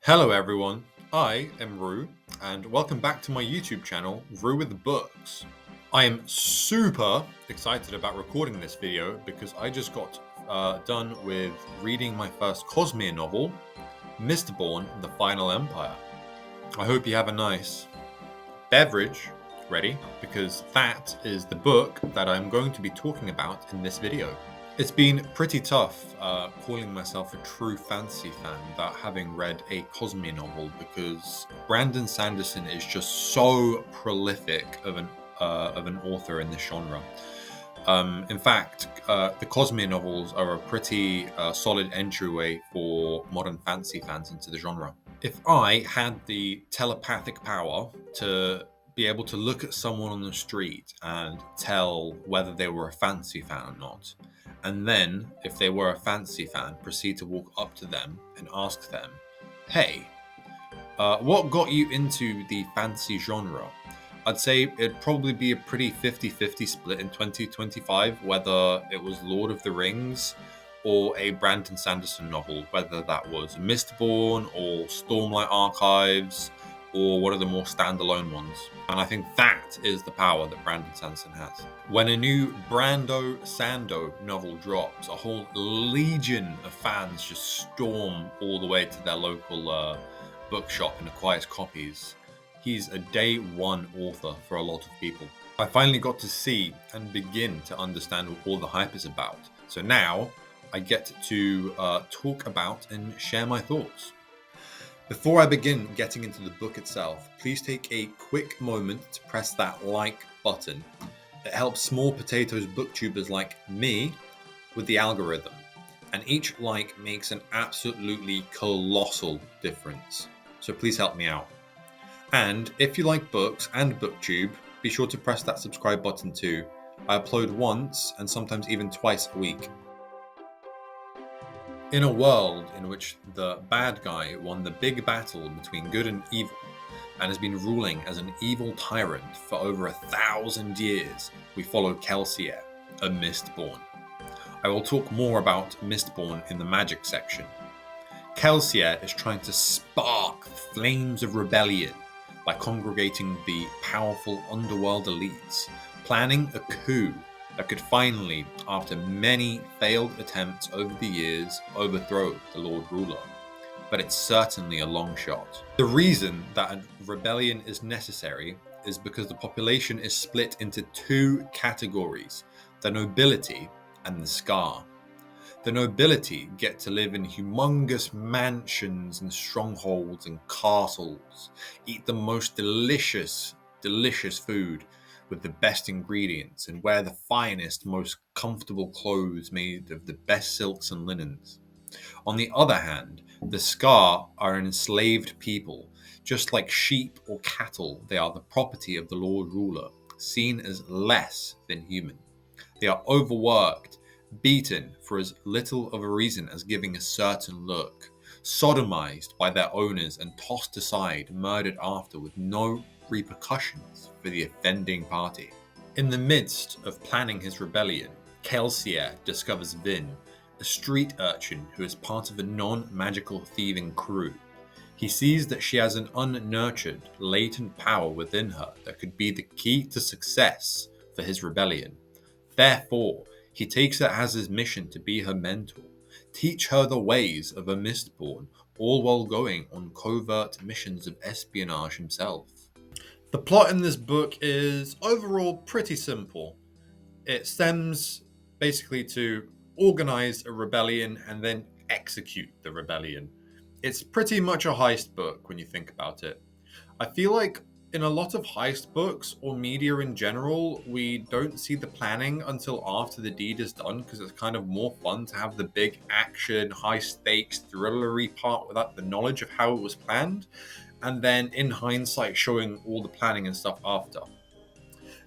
Hello everyone, I am Rue, and welcome back to my YouTube channel, Rue with the Books. I am super excited about recording this video because I just got done with reading my first Cosmere novel, Mistborn, The Final Empire. I hope you have a nice beverage ready, because that is the book that I'm going to be talking about in this video. It's been pretty tough calling myself a true fantasy fan without having read a Cosmere novel, because Brandon Sanderson is just so prolific of an author in this genre. In fact, the Cosmere novels are a pretty solid entryway for modern fantasy fans into the genre. If I had the telepathic power to be able to look at someone on the street and tell whether they were a fantasy fan or not, and then, if they were a fantasy fan, proceed to walk up to them and ask them, hey, what got you into the fantasy genre? I'd say it'd probably be a pretty 50-50 split in 2025, whether it was Lord of the Rings or a Brandon Sanderson novel, whether that was Mistborn or Stormlight Archives or one of the more standalone ones. And I think that is the power that Brandon Sanderson has. When a new Brando Sando novel drops, a whole legion of fans just storm all the way to their local bookshop and acquires copies. He's a day one author for a lot of people. I finally got to see and begin to understand what all the hype is about. So now I get to talk about and share my thoughts. Before I begin getting into the book itself, please take a quick moment to press that like button. It helps small potatoes booktubers like me with the algorithm, and each like makes an absolutely colossal difference. So please help me out. And if you like books and booktube, be sure to press that subscribe button too. I upload once and sometimes even twice a week. In a world in which the bad guy won the big battle between good and evil and has been ruling as an evil tyrant for over 1,000 years, we follow Kelsier, a Mistborn. I will talk more about Mistborn in the magic section. Kelsier is trying to spark flames of rebellion by congregating the powerful underworld elites, planning a coup that could finally, after many failed attempts over the years, overthrow the Lord Ruler. But it's certainly a long shot. The reason that a rebellion is necessary is because the population is split into two categories: the nobility and the Scar. The nobility get to live in humongous mansions and strongholds and castles, eat the most delicious food with the best ingredients, and wear the finest, most comfortable clothes made of the best silks and linens. On the other hand, the Scar are an enslaved people. Just like sheep or cattle, they are the property of the Lord Ruler, seen as less than human. They are overworked, beaten for as little of a reason as giving a certain look, sodomized by their owners and tossed aside, murdered after with no repercussions for the offending party. In the midst of planning his rebellion, Kelsier discovers Vin, a street urchin who is part of a non-magical thieving crew. He sees that she has an unnurtured, latent power within her that could be the key to success for his rebellion. Therefore, he takes it as his mission to be her mentor, teach her the ways of a Mistborn, all while going on covert missions of espionage himself. The plot in this book is overall pretty simple. It stems basically to organize a rebellion and then execute the rebellion. It's pretty much a heist book when you think about it. I feel like in a lot of heist books or media in general, we don't see the planning until after the deed is done, because it's kind of more fun to have the big action, high stakes, thrillery part without the knowledge of how it was planned, and then in hindsight showing all the planning and stuff after.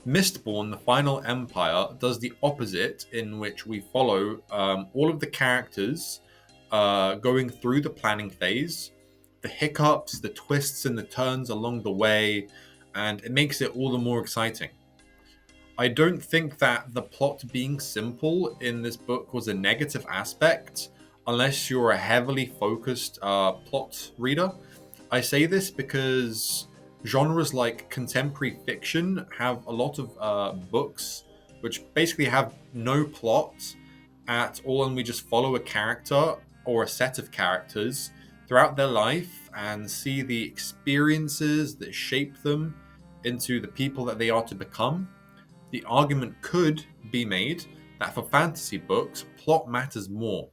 Mistborn, The Final Empire, does the opposite, in which we follow all of the characters going through the planning phase, the hiccups, the twists and the turns along the way, and it makes it all the more exciting. I don't think that the plot being simple in this book was a negative aspect. unless you're a heavily focused plot reader. I say this because genres like contemporary fiction have a lot of books which basically have no plot at all, and we just follow a character or a set of characters throughout their life and see the experiences that shape them into the people that they are to become. The argument could be made that for fantasy books, plot matters more.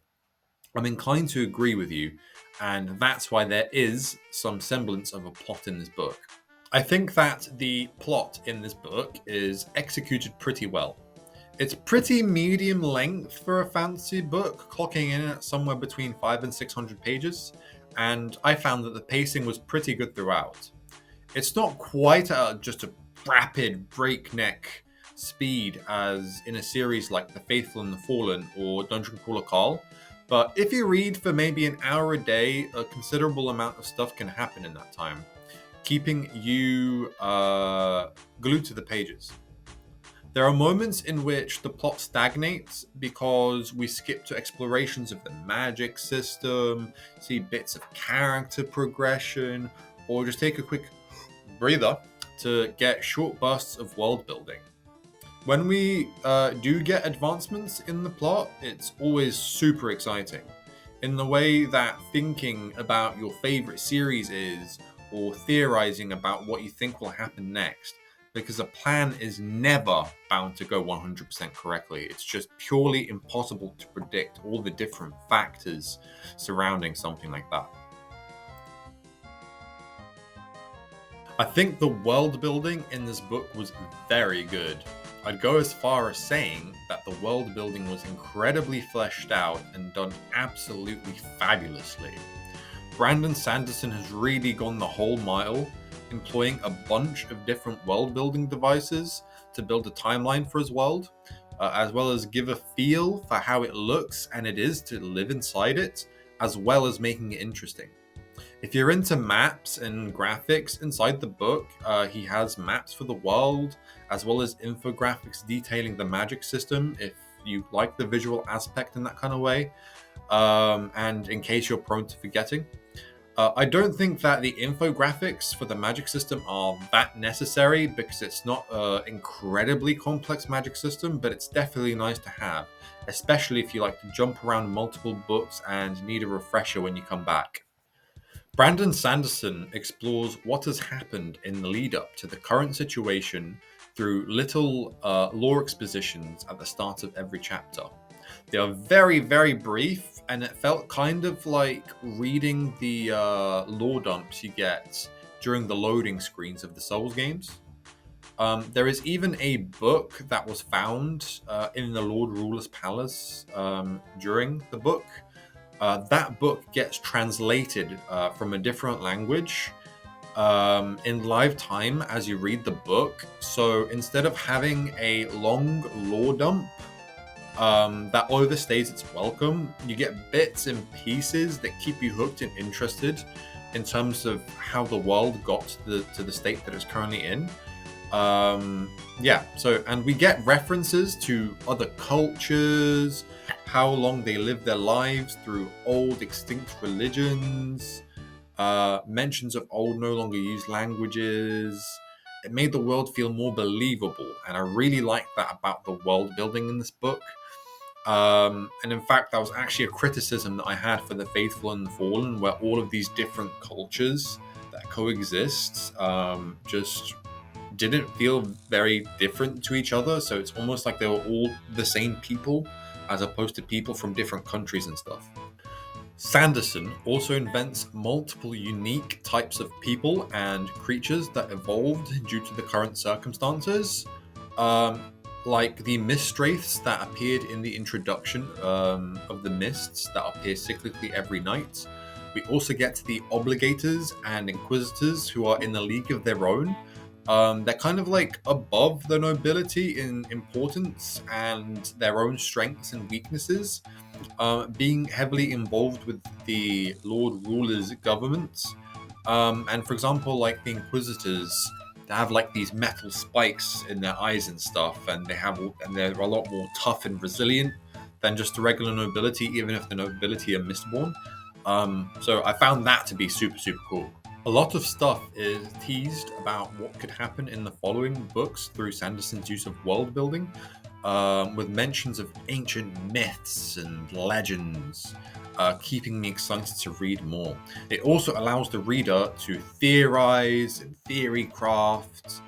I'm inclined to agree with you, and that's why there is some semblance of a plot in this book. I think that the plot in this book is executed pretty well. It's pretty medium length for a fantasy book, clocking in at somewhere between 500 and 600 pages, and I found that the pacing was pretty good throughout. It's not quite just a rapid, breakneck speed as in a series like The Faithful and the Fallen or Dungeon Crawler Carl, but if you read for maybe an hour a day, a considerable amount of stuff can happen in that time, keeping you glued to the pages. There are moments in which the plot stagnates because we skip to explorations of the magic system, see bits of character progression, or just take a quick breather to get short bursts of world building. When we do get advancements in the plot, it's always super exciting, in the way that thinking about your favorite series is, or theorizing about what you think will happen next, because a plan is never bound to go 100% correctly. It's just purely impossible to predict all the different factors surrounding something like that. I think the world building in this book was very good. I'd go as far as saying that the world building was incredibly fleshed out and done absolutely fabulously. Brandon Sanderson has really gone the whole mile, employing a bunch of different world building devices to build a timeline for his world, as well as give a feel for how it looks and it is to live inside it, as well as making it interesting. If you're into maps and graphics inside the book, he has maps for the world, as well as infographics detailing the magic system, if you like the visual aspect in that kind of way, and in case you're prone to forgetting. I don't think that the infographics for the magic system are that necessary because it's not an incredibly complex magic system, but it's definitely nice to have, especially if you like to jump around multiple books and need a refresher when you come back. Brandon Sanderson explores what has happened in the lead up to the current situation through little lore expositions at the start of every chapter. They are very, very brief, and it felt kind of like reading the lore dumps you get during the loading screens of the Souls games. There is even a book that was found in the Lord Ruler's Palace during the book. That book gets translated from a different language in live time as you read the book. So instead of having a long lore dump that overstays its welcome, you get bits and pieces that keep you hooked and interested in terms of how the world got to the state that it's currently in. And we get references to other cultures, how long they live their lives through old extinct religions, mentions of old no longer used languages. It made the world feel more believable, and I really like that about the world building in this book. And in fact, that was actually a criticism that I had for The Faithful and the Fallen, where all of these different cultures that coexist just didn't feel very different to each other. So it's almost like they were all the same people, as opposed to people from different countries and stuff. Sanderson also invents multiple unique types of people and creatures that evolved due to the current circumstances, like the Mistwraiths that appeared in the introduction of the Mists that appear cyclically every night. We also get the Obligators and Inquisitors, who are in a league of their own. They're kind of like above the nobility in importance and their own strengths and weaknesses, being heavily involved with the Lord Ruler's government. And for example, like the Inquisitors, they have like these metal spikes in their eyes and stuff, and they're a lot more tough and resilient than just the regular nobility, even if the nobility are Mistborn. So I found that to be super, super cool. A lot of stuff is teased about what could happen in the following books through Sanderson's use of world building, with mentions of ancient myths and legends, keeping me excited to read more. It also allows the reader to theorize and theory craft.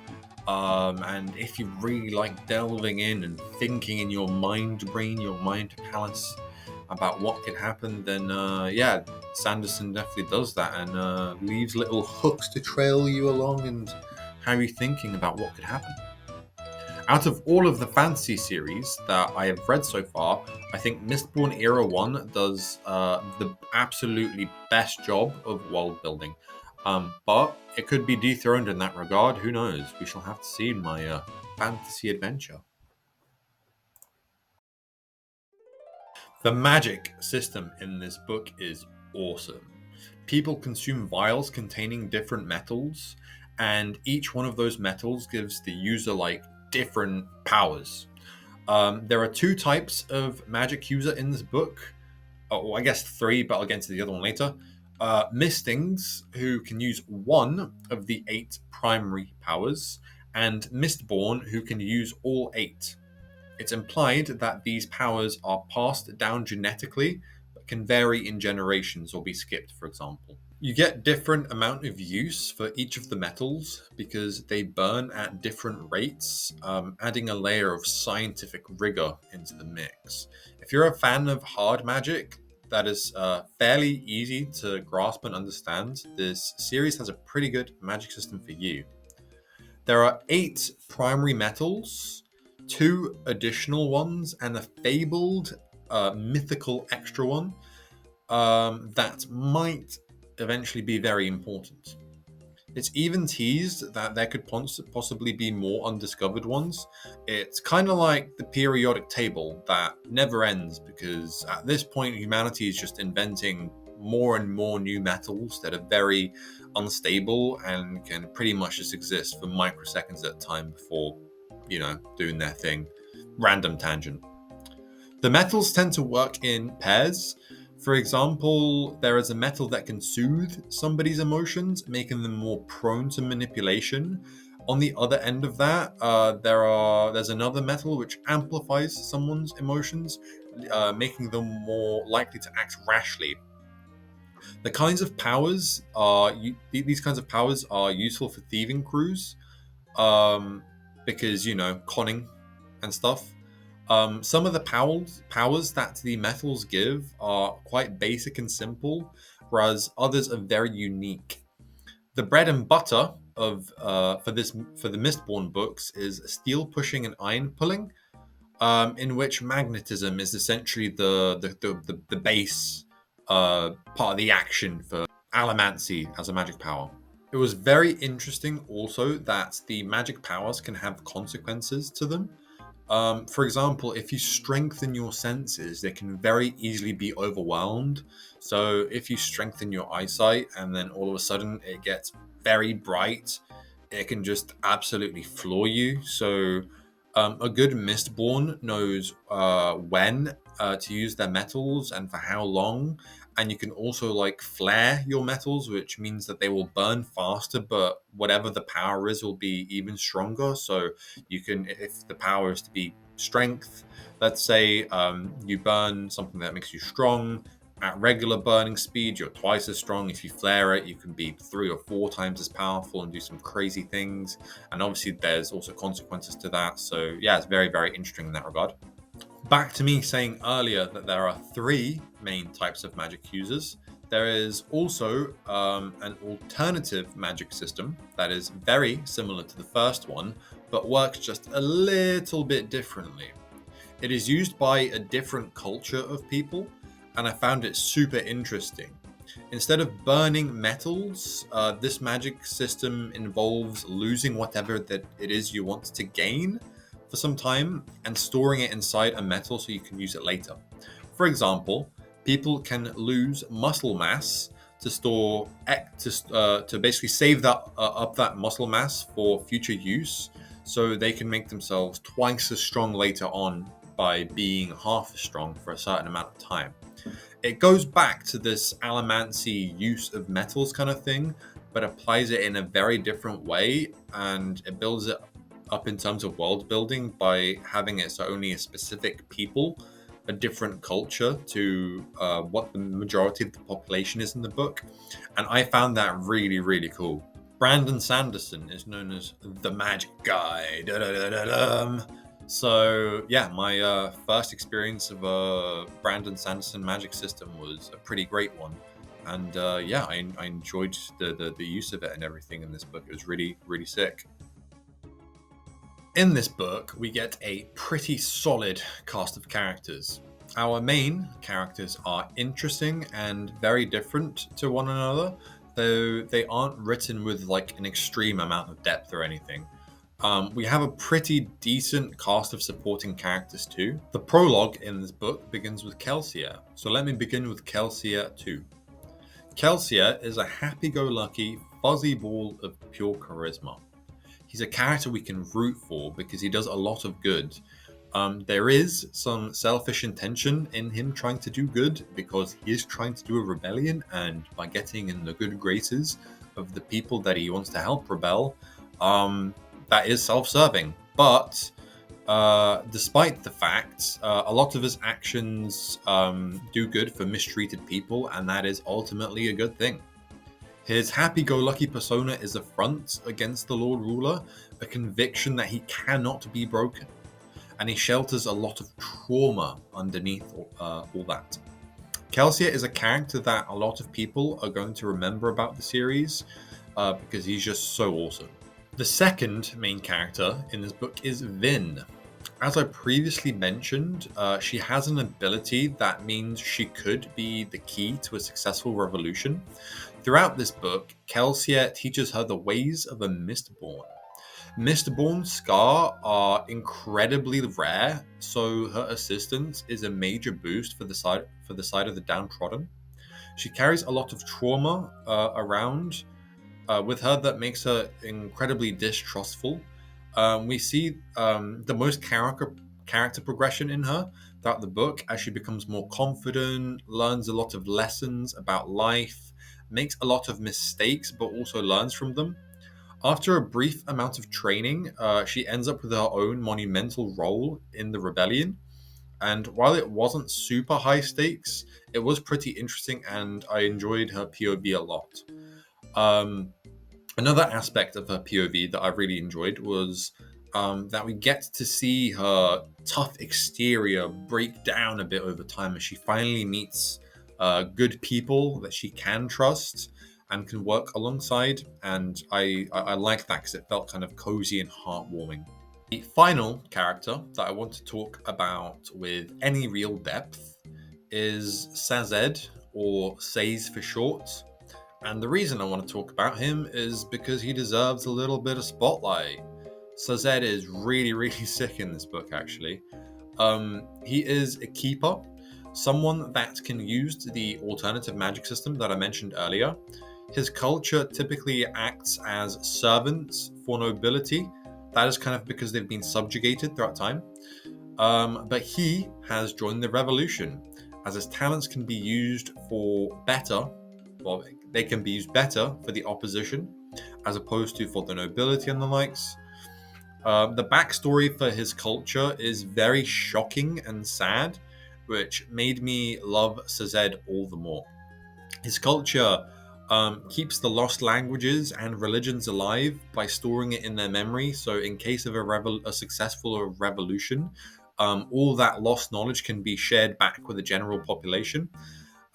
And if you really like delving in and thinking in your mind brain, your mind palace, about what could happen, then Sanderson definitely does that and leaves little hooks to trail you along and have you thinking about what could happen. Out of all of the fantasy series that I have read so far, I think Mistborn Era 1 does the absolutely best job of world building. But it could be dethroned in that regard. Who knows? We shall have to see in my fantasy adventure. The magic system in this book is awesome. People consume vials containing different metals, and each one of those metals gives the user like different powers. There are two types of magic user in this book. Oh, I guess three, but I'll get into the other one later. Mistings, who can use one of the 8 primary powers, and Mistborn, who can use all 8. It's implied that these powers are passed down genetically, but can vary in generations or be skipped, for example. You get different amount of use for each of the metals because they burn at different rates, adding a layer of scientific rigor into the mix. If you're a fan of hard magic, that is fairly easy to grasp and understand. This series has a pretty good magic system for you. There are 8 primary metals, 2 additional ones, and a fabled mythical extra one that might eventually be very important. It's even teased that there could possibly be more undiscovered ones. It's kind of like the periodic table that never ends because at this point humanity is just inventing more and more new metals that are very unstable and can pretty much just exist for microseconds at a time before, doing their thing. Random tangent. The metals tend to work in pairs. For example, there is a metal that can soothe somebody's emotions, making them more prone to manipulation. On the other end of that, there's another metal which amplifies someone's emotions, making them more likely to act rashly. The kinds of powers these kinds of powers are useful for thieving crews, because conning and stuff. Some of the powers that the metals give are quite basic and simple, whereas others are very unique. The bread and butter of for the Mistborn books is steel pushing and iron pulling, in which magnetism is essentially the base part of the action for allomancy as a magic power. It was very interesting also that the magic powers can have consequences to them. For example, if you strengthen your senses, they can very easily be overwhelmed. So if you strengthen your eyesight and then all of a sudden it gets very bright, it can just absolutely floor you. So a good Mistborn knows when to use their metals and for how long. And you can also like flare your metals, which means that they will burn faster, but whatever the power is will be even stronger. So you can, if the power is to be strength, let's say you burn something that makes you strong. At regular burning speed, you're twice as strong. If you flare it, you can be 3 or 4 times as powerful and do some crazy things. And obviously, there's also consequences to that. So yeah, it's very, very interesting in that regard. Back to me saying earlier that there are 3 main types of magic users. There is also an alternative magic system that is very similar to the first one, but works just a little bit differently. It is used by a different culture of people, and I found it super interesting. Instead of burning metals, this magic system involves losing whatever that it is you want to gain for some time and storing it inside a metal so you can use it later. For example, people can lose muscle mass to store to basically save that up that muscle mass for future use, so they can make themselves twice as strong later on by being half as strong for a certain amount of time. It goes back to this allomancy use of metals kind of thing, but applies it in a very different way, and it builds it up in terms of world building by having it so only a specific people, a different culture to what the majority of the population is in the book. And I found that really, really cool. Brandon Sanderson is known as the magic guy. So yeah, my first experience of a Brandon Sanderson magic system was a pretty great one, and yeah, I enjoyed the use of it and everything in this book. It was really, really sick. In this book, we get a pretty solid cast of characters. Our main characters are interesting and very different to one another, though they aren't written with like an extreme amount of depth or anything. We have a pretty decent cast of supporting characters too. The prologue in this book begins with Kelsier, so let me begin with Kelsier too. Kelsier is a happy-go-lucky, fuzzy ball of pure charisma. He's a character we can root for because he does a lot of good. There is some selfish intention in him trying to do good because he is trying to do a rebellion, and by getting in the good graces of the people that he wants to help rebel, that is self-serving. But despite the fact, a lot of his actions do good for mistreated people, and that is ultimately a good thing. His happy-go-lucky persona is a front against the Lord Ruler, a conviction that he cannot be broken, and he shelters a lot of trauma underneath all that. Kelsier is a character that a lot of people are going to remember about the series because he's just so awesome. The second main character in this book is Vin. As I previously mentioned, she has an ability that means she could be the key to a successful revolution. Throughout this book, Kelsier teaches her the ways of a Mistborn. Mistborn Scar are incredibly rare, so her assistance is a major boost for the side of the downtrodden. She carries a lot of trauma around with her that makes her incredibly distrustful. We see the most character progression in her throughout the book as she becomes more confident, learns a lot of lessons about life, makes a lot of mistakes, but also learns from them. After a brief amount of training, she ends up with her own monumental role in the rebellion. And while it wasn't super high stakes, it was pretty interesting, and I enjoyed her POV a lot. Another aspect of her POV that I really enjoyed was that we get to see her tough exterior break down a bit over time as she finally meets good people that she can trust and can work alongside. And I like that because it felt kind of cozy and heartwarming. The final character that I want to talk about with any real depth is Sazed, or Saze for short. And the reason I want to talk about him is because he deserves a little bit of spotlight. Sazed is really, really sick in this book, actually. He is a keeper, someone that can use the alternative magic system that I mentioned earlier. His culture typically acts as servants for nobility. That is kind of because they've been subjugated throughout time. But he has joined the revolution, as his talents can be used for better. Well, they can be used better for the opposition, as opposed to for the nobility and the likes. The backstory for his culture is very shocking and sad, which made me love Sazed all the more. His culture keeps the lost languages and religions alive by storing it in their memory. So, in case of a successful revolution, all that lost knowledge can be shared back with the general population.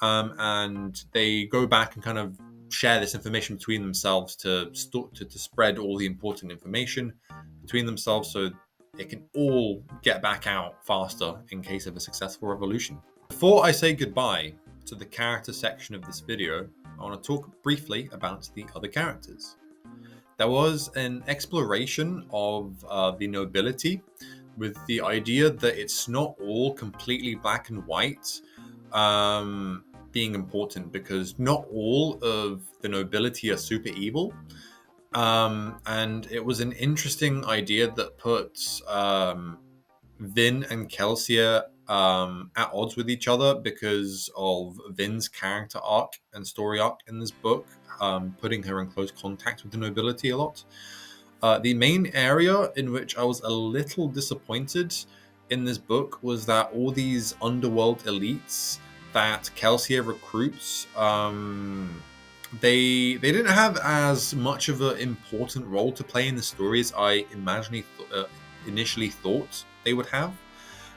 And they go back and kind of share this information between themselves to spread all the important information between themselves so it can all get back out faster in case of a successful revolution. Before I say goodbye to the character section of this video, I want to talk briefly about the other characters. There was an exploration of the nobility with the idea that it's not all completely black and white being important, because not all of the nobility are super evil. And it was an interesting idea that puts Vin and Kelsier at odds with each other because of Vin's character arc and story arc in this book, putting her in close contact with the nobility a lot. The main area in which I was a little disappointed in this book was that all these underworld elites that Kelsier recruits, they didn't have as much of an important role to play in the story as I initially thought they would have.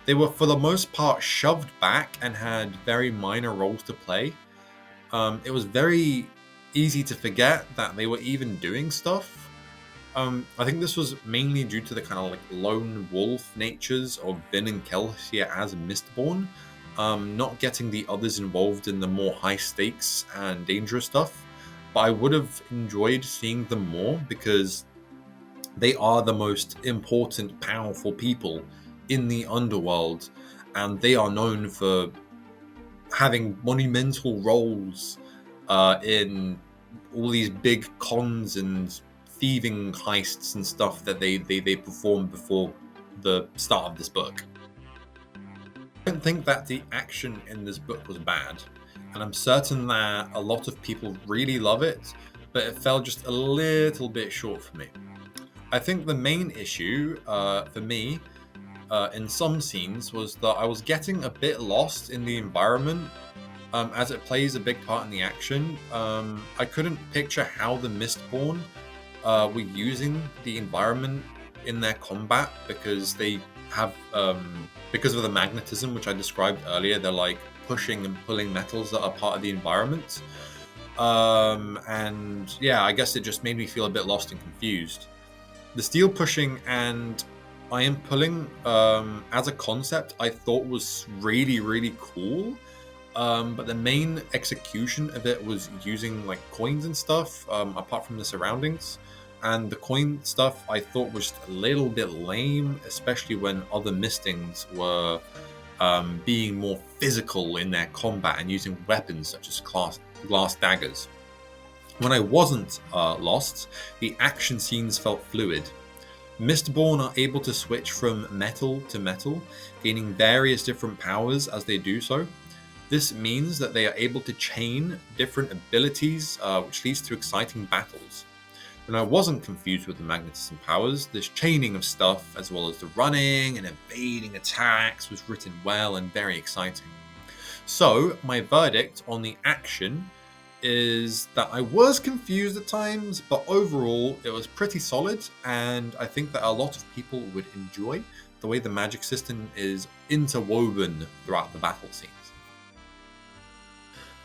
They were, for the most part, shoved back and had very minor roles to play. It was very easy to forget that they were even doing stuff. I think this was mainly due to the kind of like lone wolf natures of Vin and Kelsier as Mistborn, not getting the others involved in the more high stakes and dangerous stuff. But I would have enjoyed seeing them more because they are the most important, powerful people in the underworld, and they are known for having monumental roles in all these big cons and thieving heists and stuff that they perform before the start of this book. I don't think that the action in this book was bad, and I'm certain that a lot of people really love it, but it fell just a little bit short for me. I think the main issue for me in some scenes was that I was getting a bit lost in the environment as it plays a big part in the action. I couldn't picture how the Mistborn were using the environment in their combat because they have, because of the magnetism which I described earlier, they're like pushing and pulling metals that are part of the environment. And yeah, I guess it just made me feel a bit lost and confused. The steel pushing and iron pulling as a concept I thought was really, really cool. But the main execution of it was using like coins and stuff, apart from the surroundings. And the coin stuff I thought was just a little bit lame, especially when other mistings were being more physical in their combat and using weapons such as glass daggers. When I wasn't lost, the action scenes felt fluid. Mistborn are able to switch from metal to metal, gaining various different powers as they do so. This means that they are able to chain different abilities, which leads to exciting battles. When I wasn't confused with the magnetism powers, this chaining of stuff, as well as the running and evading attacks, was written well and very exciting. So, my verdict on the action is that I was confused at times, but overall it was pretty solid, and I think that a lot of people would enjoy the way the magic system is interwoven throughout the battle scenes.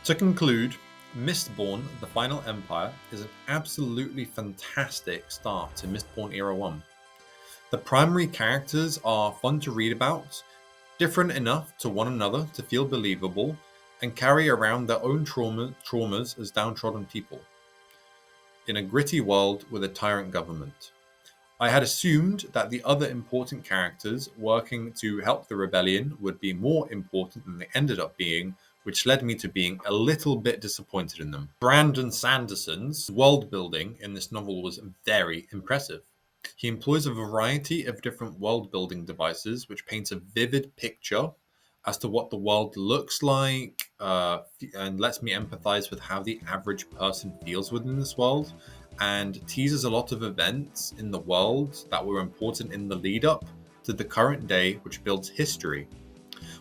To conclude, Mistborn: The Final Empire is an absolutely fantastic start to Mistborn Era 1. The primary characters are fun to read about, different enough to one another to feel believable, and carry around their own traumas as downtrodden people in a gritty world with a tyrant government. I had assumed that the other important characters working to help the rebellion would be more important than they ended up being, which led me to being a little bit disappointed in them. Brandon Sanderson's world building in this novel was very impressive. He employs a variety of different world building devices which paints a vivid picture as to what the world looks like, and lets me empathize with how the average person feels within this world, and teases a lot of events in the world that were important in the lead up to the current day, which builds history.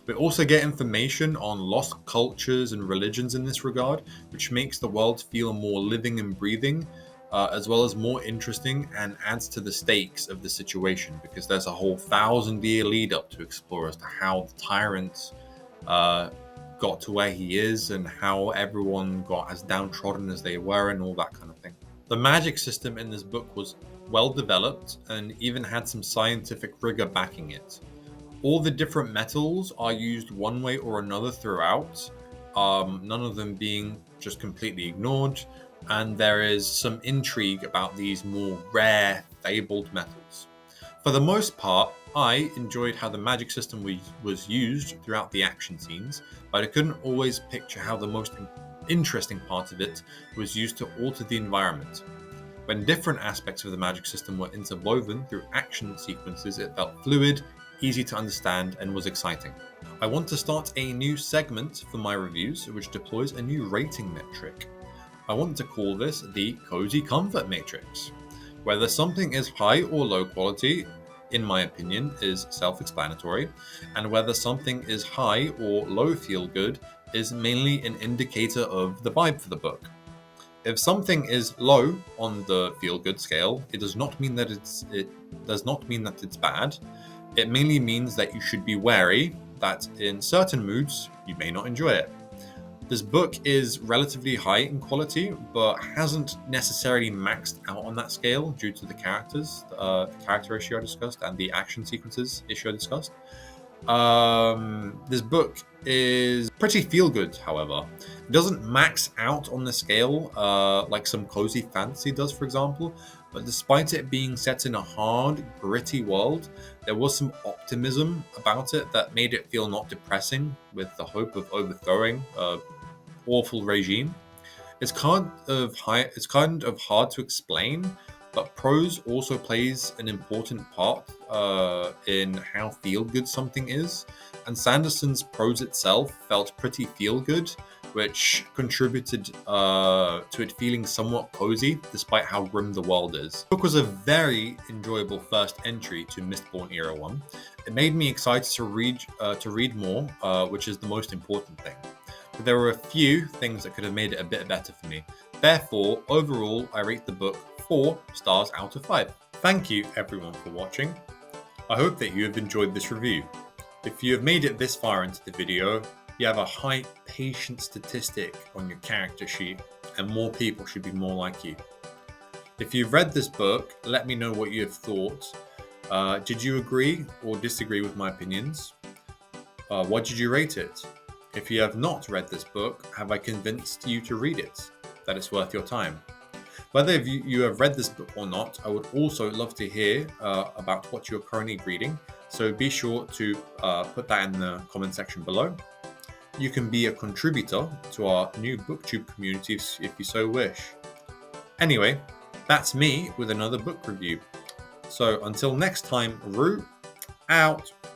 We also get information on lost cultures and religions in this regard, which makes the world feel more living and breathing, as well as more interesting, and adds to the stakes of the situation, because there's a whole 1,000-year lead up to explore as to how the tyrant got to where he is and how everyone got as downtrodden as they were and all that kind of thing. The magic system in this book was well developed and even had some scientific rigor backing it. All the different metals are used one way or another throughout, none of them being just completely ignored, and there is some intrigue about these more rare, fabled metals. For the most part, I enjoyed how the magic system was used throughout the action scenes, but I couldn't always picture how the most interesting part of it was used to alter the environment. When different aspects of the magic system were interwoven through action sequences, it felt fluid, easy to understand, and was exciting. I want to start a new segment for my reviews which deploys a new rating metric. I want to call this the Cozy Comfort Matrix. Whether something is high or low quality, in my opinion, is self-explanatory, and whether something is high or low feel good is mainly an indicator of the vibe for the book. If something is low on the feel good scale, it does not mean that it's bad. It mainly means that you should be wary that in certain moods you may not enjoy it. This book is relatively high in quality, but hasn't necessarily maxed out on that scale due to the characters, the character issue I discussed, and the action sequences issue I discussed. This book is pretty feel good, however. It doesn't max out on the scale like some cozy fantasy does, for example, but despite it being set in a hard, gritty world, there was some optimism about it that made it feel not depressing with the hope of overthrowing awful regime. It's kind of hard to explain, but prose also plays an important part in how feel good something is. And Sanderson's prose itself felt pretty feel good, which contributed to it feeling somewhat cozy, despite how grim the world is. The book was a very enjoyable first entry to Mistborn Era 1. It made me excited to read more, which is the most important thing. But there were a few things that could have made it a bit better for me. Therefore, overall, I rate the book 4 stars out of 5. Thank you everyone for watching. I hope that you have enjoyed this review. If you have made it this far into the video, you have a high patience statistic on your character sheet, and more people should be more like you. If you've read this book, let me know what you have thought. Did you agree or disagree with my opinions? What did you rate it? If you have not read this book, have I convinced you to read it, that it's worth your time? Whether you have read this book or not, I would also love to hear about what you're currently reading, so be sure to put that in the comment section below. You can be a contributor to our new BookTube community if you so wish. Anyway, that's me with another book review. So until next time, Rue out.